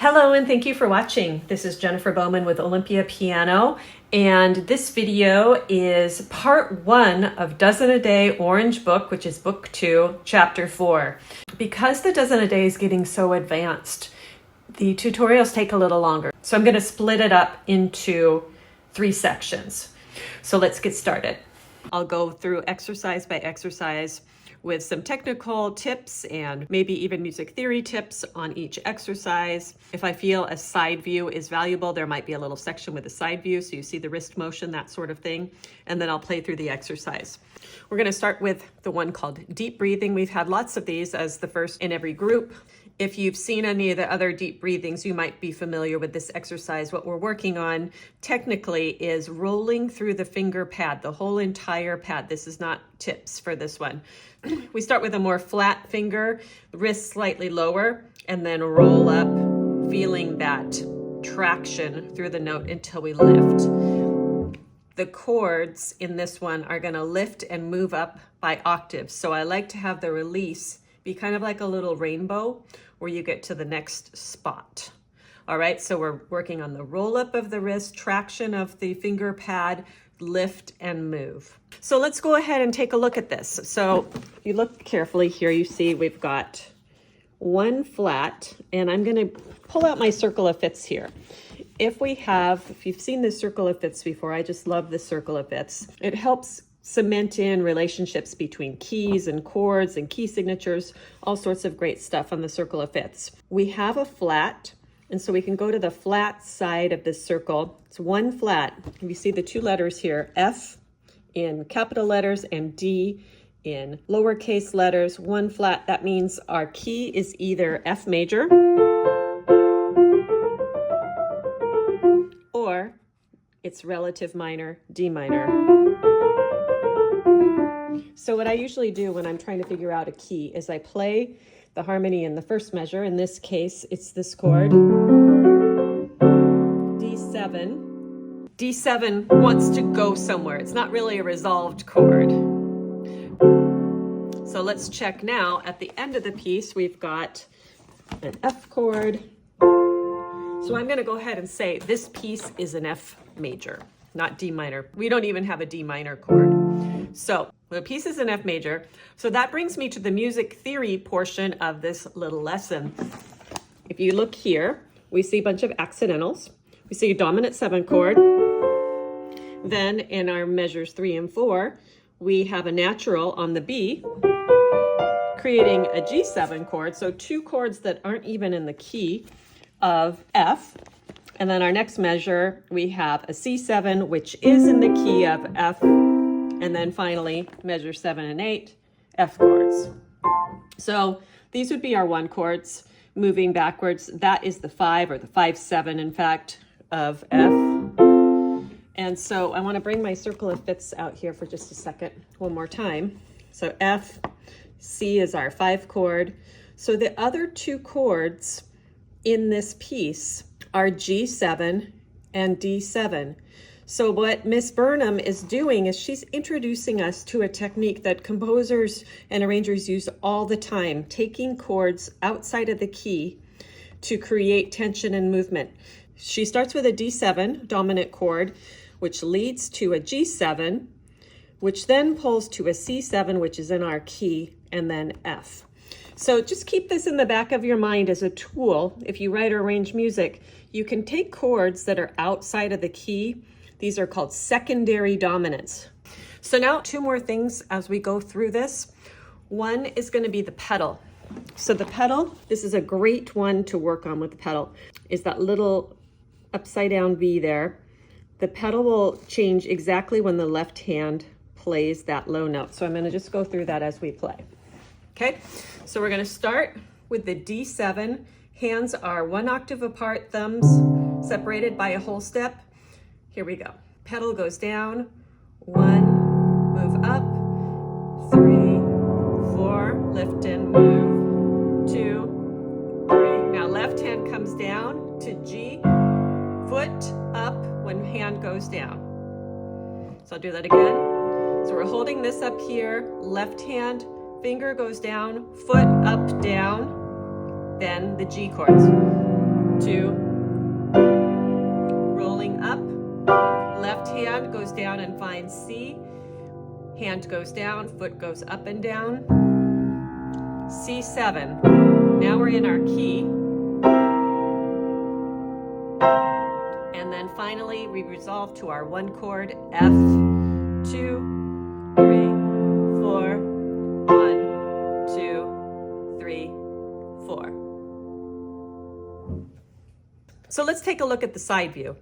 Hello and thank you for watching. This is Jennifer Bowman with Olympia Piano, and this video is part 1 of Dozen a Day Orange Book, which is book 2, chapter 4. Because the Dozen a Day is getting so advanced, the tutorials take a little longer. So I'm going to split it up into 3 sections. So let's get started. I'll go through exercise by exercise with some technical tips and maybe even music theory tips on each exercise. If I feel a side view is valuable, there might be a little section with a side view so you see the wrist motion, that sort of thing, and then I'll play through the exercise. We're going to start with the one called deep breathing. We've had lots of these as the first in every group. If you've seen any of the other deep breathings, you might be familiar with this exercise. What we're working on technically is rolling through the finger pad, the whole entire pad. This is not tips for this one. We start with a more flat finger, wrist slightly lower, and then roll up, feeling that traction through the note until we lift. The chords in this one are going to lift and move up by octaves. So I like to have the release be kind of like a little rainbow where you get to the next spot. All right, so we're working on the roll up of the wrist, traction of the finger pad, lift and move. So let's go ahead and take a look at this. So if you look carefully here, you see we've got one flat, and I'm going to pull out my circle of fifths here. If you've seen this circle of fifths before, I just love this circle of fifths. It helps cement in relationships between keys and chords and key signatures, all sorts of great stuff on the circle of fifths. We have a flat, and so we can go to the flat side of this circle. It's one flat. You see the 2 letters here, F in capital letters and D in lowercase letters, one flat. That means our key is either F major or it's relative minor, D minor. So what I usually do when I'm trying to figure out a key is I play the harmony in the first measure. In this case, it's this chord, D7. D7 wants to go somewhere. It's not really a resolved chord. So let's check now. At the end of the piece, we've got an F chord. So I'm going to go ahead and say this piece is an F major, not D minor. We don't even have a D minor chord. So the piece is an F major. So that brings me to the music theory portion of this little lesson. If you look here, we see a bunch of accidentals. We see a dominant 7 chord. Then in our measures 3 and 4, we have a natural on the B, creating a G7 chord. So 2 chords that aren't even in the key of F. And then our next measure, we have a C7, which is in the key of F. And then finally, measure 7 and 8, F chords. So these would be our 1 chords moving backwards. That is the 5, or the 5/7, in fact, of F. And so I want to bring my circle of fifths out here for just a second, one more time. So F, C is our 5 chord. So the other 2 chords in this piece are G7 and D7. So what Miss Burnham is doing is she's introducing us to a technique that composers and arrangers use all the time, taking chords outside of the key to create tension and movement. She starts with a D7 dominant chord, which leads to a G7, which then pulls to a C7, which is in our key, and then F. So just keep this in the back of your mind as a tool. If you write or arrange music, you can take chords that are outside of the key. These are called secondary dominants. So now 2 more things as we go through this. One is going to be the pedal. So the pedal, this is a great one to work on with the pedal, is that little upside down V there. The pedal will change exactly when the left hand plays that low note. So I'm going to just go through that as we play. Okay, so we're going to start with the D7. Hands are 1 octave apart, thumbs separated by a whole step. Here we go. Pedal goes down, 1, move up, 3, 4, lift and move, 2, 3. Now left hand comes down to G, foot up when hand goes down. So I'll do that again. So we're holding this up here, left hand, finger goes down, foot up, down, then the G chords. 2, rolling up, left hand goes down and finds C, hand goes down, foot goes up and down, C7. Now we're in our key. And then finally we resolve to our 1 chord F, 2, 3, 4, 1, 2, 3, 4. So let's take a look at the side view.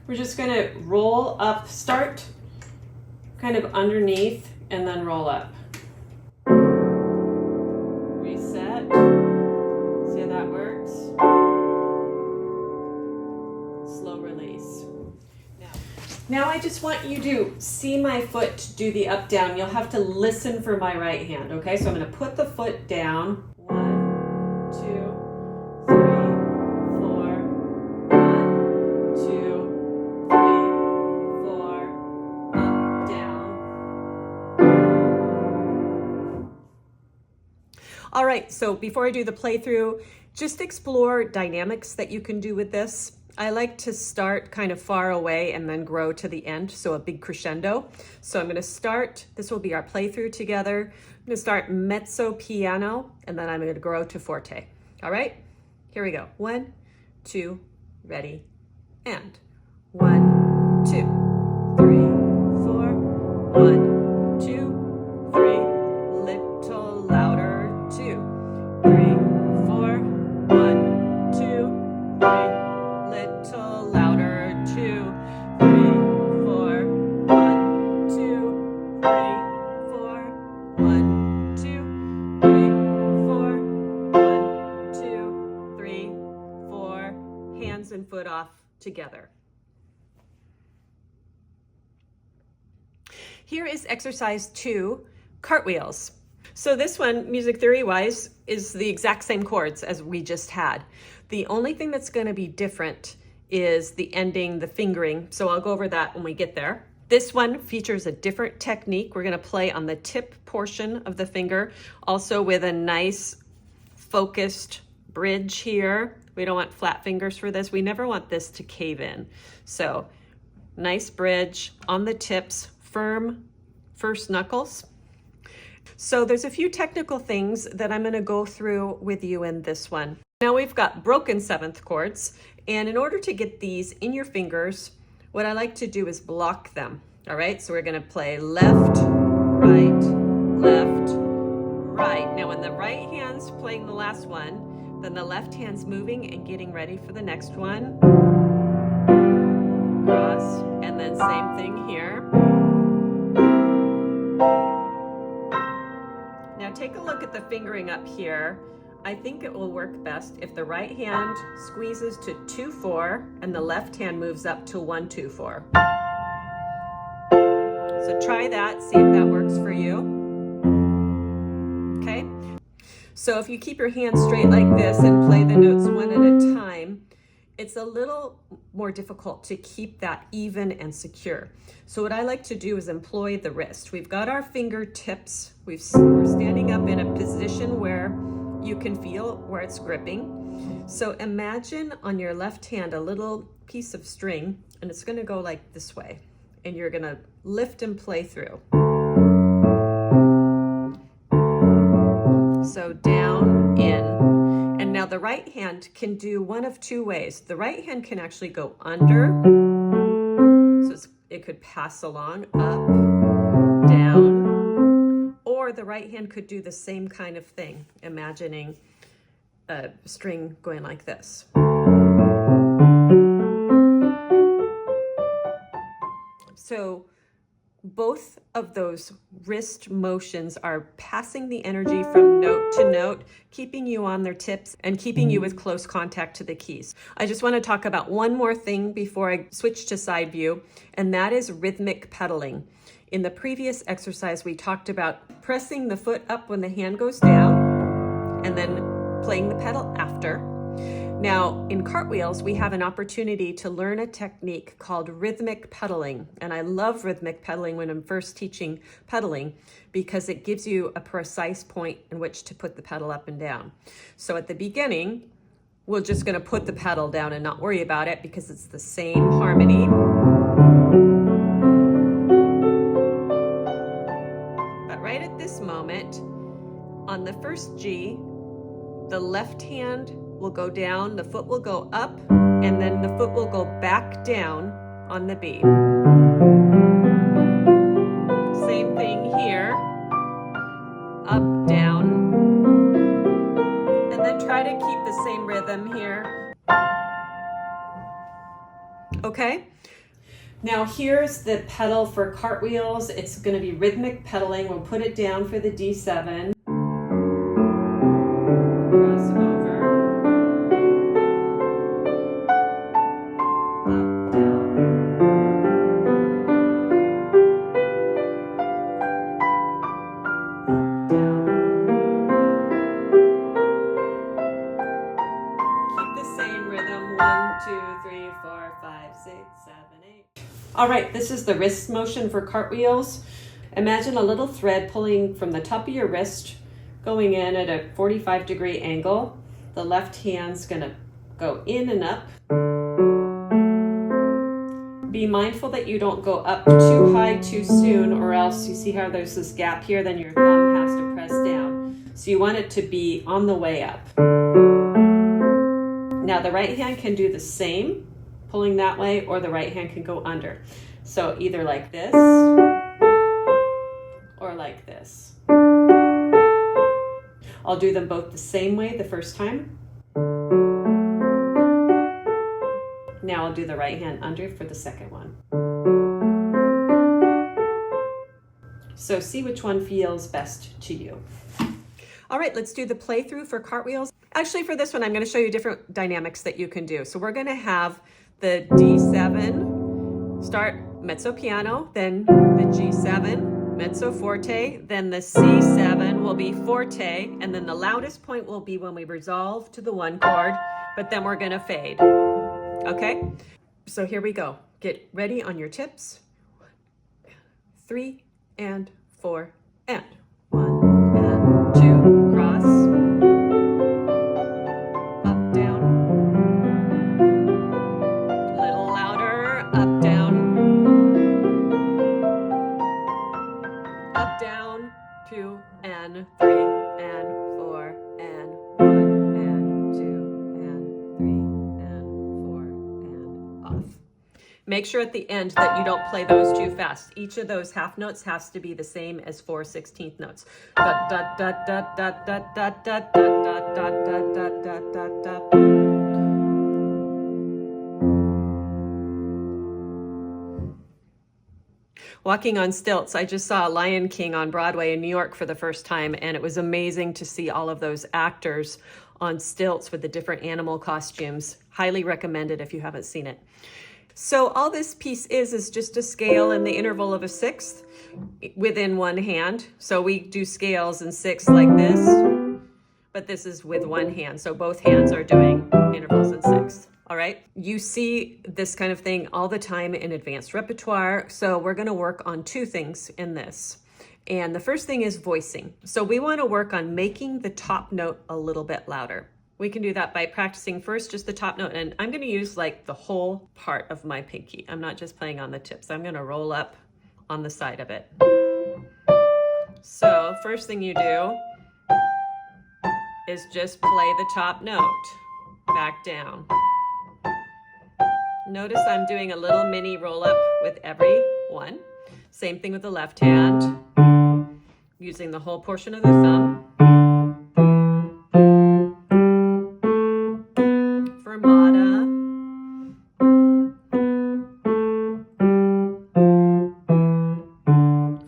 We're just going to roll up, start kind of underneath and then roll up. Reset. See how that works? Slow release. Now I just want you to see my foot do the up down. You'll have to listen for my right hand, okay? So I'm going to put the foot down. 1, 2, 3, 4. 1, 2, 3, 4. Up, down. All right, so before I do the playthrough, just explore dynamics that you can do with this. I like to start kind of far away and then grow to the end, so a big crescendo. So I'm going to start, this will be our playthrough together. I'm going to start mezzo piano, and then I'm going to grow to forte. All right, here we go. 1, 2, ready, and 1, 2, 3, 4, 1, 2, 3, little louder, 2, 3, 4, 1, 2, 3, little louder, 2, 3, 4, 1, 2, 3, 4, 1, 2, 3, 4, 1, 2, 3, 4, hands and foot off together. Here is exercise 2, cartwheels. So this one, music theory wise, is the exact same chords as we just had. The only thing that's going to be different is the ending, the fingering. So I'll go over that when we get there. This one features a different technique. We're going to play on the tip portion of the finger, also with a nice focused bridge here. We don't want flat fingers for this. We never want this to cave in. So nice bridge on the tips, firm first knuckles. So there's a few technical things that I'm going to go through with you in this one. Now we've got broken 7th chords, and in order to get these in your fingers, what I like to do is block them. All right, so we're going to play left, right, left, right. Now when the right hand's playing the last one, then the left hand's moving and getting ready for the next one. Cross, and then same thing here. Now take a look at the fingering up here. I think it will work best if the right hand squeezes to 2-4 and the left hand moves up to 1-2-4. So try that, see if that works for you. Okay? So if you keep your hands straight like this and play the notes one at a time, it's a little more difficult to keep that even and secure. So what I like to do is employ the wrist. We've got our fingertips. We're standing up in a position where you can feel where it's gripping. So imagine on your left hand a little piece of string, and it's going to go like this way, and you're going to lift and play through. So down, in, and now the right hand can do one of 2 ways. The right hand can actually go under, so it could pass along, up, down, or the right hand could do the same kind of thing, imagining a string going like this. So both of those wrist motions are passing the energy from note to note, keeping you on their tips and keeping you with close contact to the keys. I just want to talk about one more thing before I switch to side view, and that is rhythmic pedaling. In the previous exercise, we talked about pressing the foot up when the hand goes down and then playing the pedal after. Now, in cartwheels, we have an opportunity to learn a technique called rhythmic pedaling. And I love rhythmic pedaling when I'm first teaching pedaling because it gives you a precise point in which to put the pedal up and down. So at the beginning, we're just going to put the pedal down and not worry about it because it's the same harmony. But right at this moment, on the first G, the left hand will go down, the foot will go up, and then the foot will go back down on the B. Same thing here, up, down, and then try to keep the same rhythm here. Okay? Now here's the pedal for Cartwheels. It's going to be rhythmic pedaling. We'll put it down for the D7. Cross over. Up, down. Down. Keep the same rhythm. 1, 2, 3, 4, 5, 6, 7, 8. All right, this is the wrist motion for Cartwheels. Imagine a little thread pulling from the top of your wrist, going in at a 45-degree angle. The left hand's gonna go in and up. Be mindful that you don't go up too high too soon, or else you see how there's this gap here, then your thumb has to press down. So you want it to be on the way up. Now the right hand can do the same, pulling that way, or the right hand can go under. So either like this, or like this. I'll do them both the same way the first time. Now I'll do the right hand under for the second one. So see which one feels best to you. All right, let's do the playthrough for Cartwheels. Actually, for this one, I'm going to show you different dynamics that you can do. So we're going to have the D7 start mezzo piano, then the G7 mezzo forte, then the C7 will be forte, and then the loudest point will be when we resolve to the 1 chord, but then we're going to fade. Okay? So here we go. Get ready on your tips. 3 and 4 and 1 and 2, cross, up, down, a little louder, up, down, 2 and 3 and 4 and 1 and 2 and 3 and 4 and off. Make sure at the end that you don't play those too fast. Each of those half notes has to be the same as 4 16th notes. Da, da, da, da, da, da, da, da, da, da, da, da, da, da. Walking on Stilts, I just saw Lion King on Broadway in New York for the first time, and it was amazing to see all of those actors on stilts with the different animal costumes. Highly recommended if you haven't seen it. So all this piece is just a scale in the interval of a sixth within one hand. So we do scales in sixths like this, but this is with one hand. So both hands are doing intervals in sixths. All right. You see this kind of thing all the time in advanced repertoire. So we're going to work on 2 things in this. And the first thing is voicing. So we want to work on making the top note a little bit louder. We can do that by practicing first just the top note. And I'm going to use like the whole part of my pinky. I'm not just playing on the tips. I'm going to roll up on the side of it. So first thing you do is just play the top note back down. Notice I'm doing a little mini roll up with every one. Same thing with the left hand, using the whole portion of the thumb. Fermata.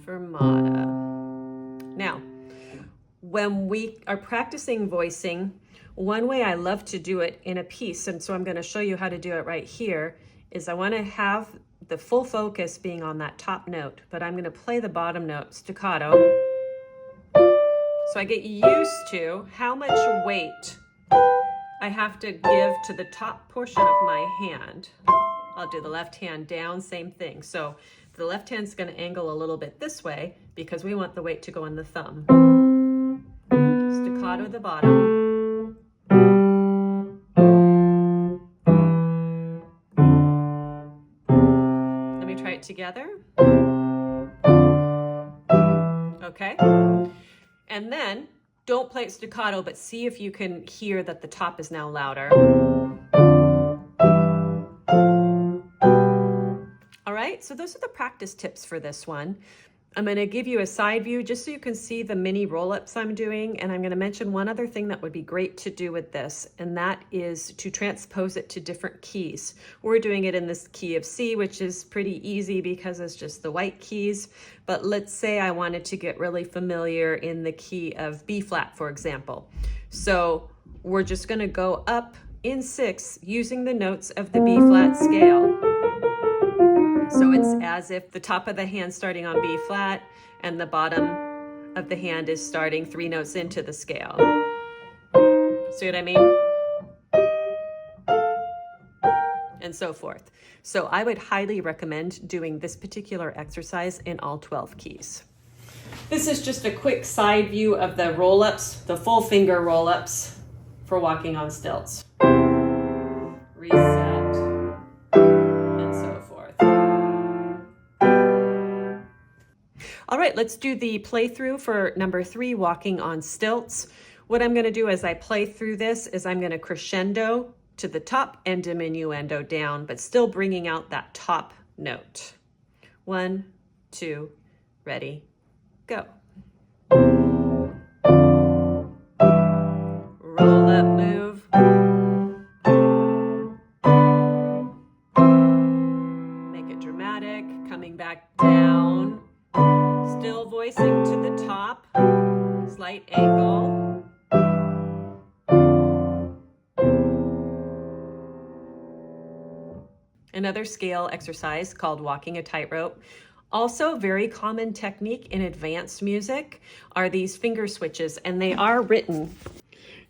Fermata. Now, when we are practicing voicing, one way I love to do it in a piece, and so I'm going to show you how to do it right here, is I want to have the full focus being on that top note, but I'm going to play the bottom note staccato. So I get used to how much weight I have to give to the top portion of my hand. I'll do the left hand down, same thing. So the left hand's going to angle a little bit this way because we want the weight to go on the thumb. Staccato the bottom. it together. Okay. And then don't play it staccato, but see if you can hear that the top is now louder. All right, so those are the practice tips for this one. I'm going to give you a side view just so you can see the mini roll-ups I'm doing, and I'm going to mention one other thing that would be great to do with this, and that is to transpose it to different keys. We're doing it in this key of C, which is pretty easy because it's just the white keys, but let's say I wanted to get really familiar in the key of B flat, for example. So we're just going to go up in 6 using the notes of the B flat scale. So it's as if the top of the hand starting on B flat and the bottom of the hand is starting 3 notes into the scale. See what I mean? And so forth. So I would highly recommend doing this particular exercise in all 12 keys. This is just a quick side view of the roll-ups, the full finger roll-ups for walking on stilts. Reset. All right, let's do the playthrough for number 3, walking on stilts. What I'm going to do as I play through this is I'm going to crescendo to the top and diminuendo down, but still bringing out that top note. 1, 2, ready, go. Roll up, move. Make it dramatic, coming back down. Still voicing to the top, slight angle. Another scale exercise called walking a tightrope. Also, very common technique in advanced music are these finger switches, and they are written.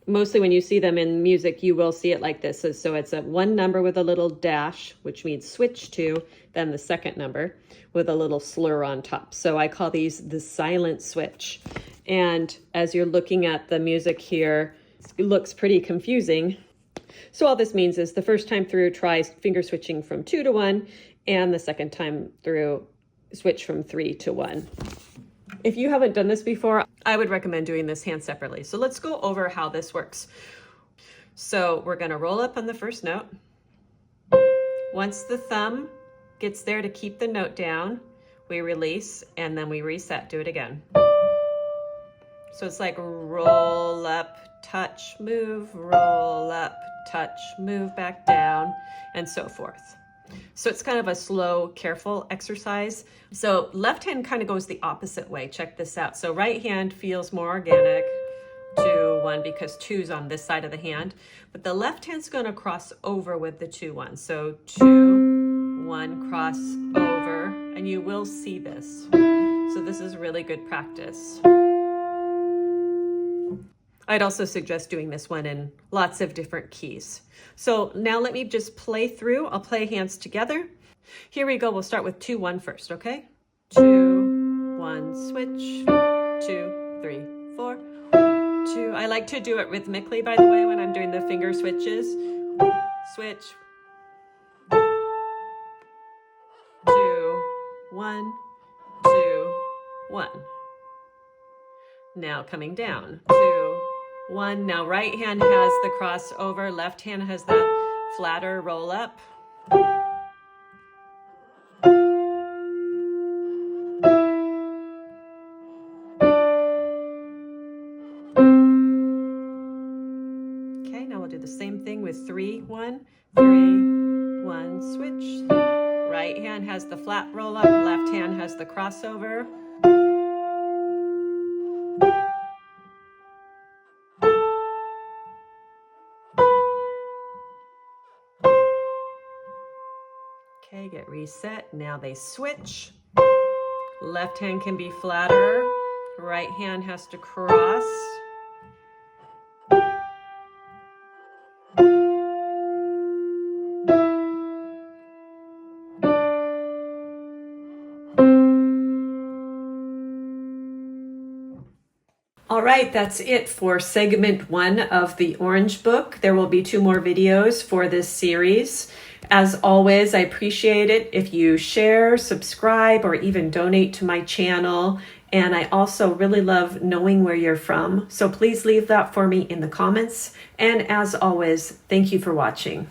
Mostly when you see them in music, you will see it like this. So it's a 1 number with a little dash, which means switch to, then the second number with a little slur on top. So I call these the silent switch. And as you're looking at the music here, it looks pretty confusing. So all this means is the first time through, try finger switching from 2 to 1, and the second time through, switch from 3 to 1. If you haven't done this before, I would recommend doing this hand separately. So let's go over how this works. So we're going to roll up on the first note. Once the thumb gets there to keep the note down, we release and then we reset. Do it again. So it's like roll up, touch, move, roll up, touch, move back down, and so forth. So it's kind of a slow, careful exercise. So left hand kind of goes the opposite way. Check this out. So right hand feels more organic, 2, 1, because 2's on this side of the hand. But the left hand's going to cross over with the 2, 1. So 2, 1, cross over, and you will see this. So this is really good practice. I'd also suggest doing this one in lots of different keys. So now let me just play through. I'll play hands together. Here we go. We'll start with 2, 1 first, okay? 2, 1, switch. 2, 3, 4. 2. I like to do it rhythmically, by the way, when I'm doing the finger switches. Switch. 2, 1, 2, 1. Now coming down. 2, 1. Now right hand has the crossover, left hand has the flatter roll up. Okay, now we'll do the same thing with 3, 1, 3, 1, switch. Right hand has the flat roll up, left hand has the crossover. Okay, get reset. Now they switch. Left hand can be flatter. Right hand has to cross. All right, that's it for segment 1 of the Orange Book. There will be 2 more videos for this series. As always, I appreciate it if you share, subscribe, or even donate to my channel. And I also really love knowing where you're from. So please leave that for me in the comments. And as always, thank you for watching.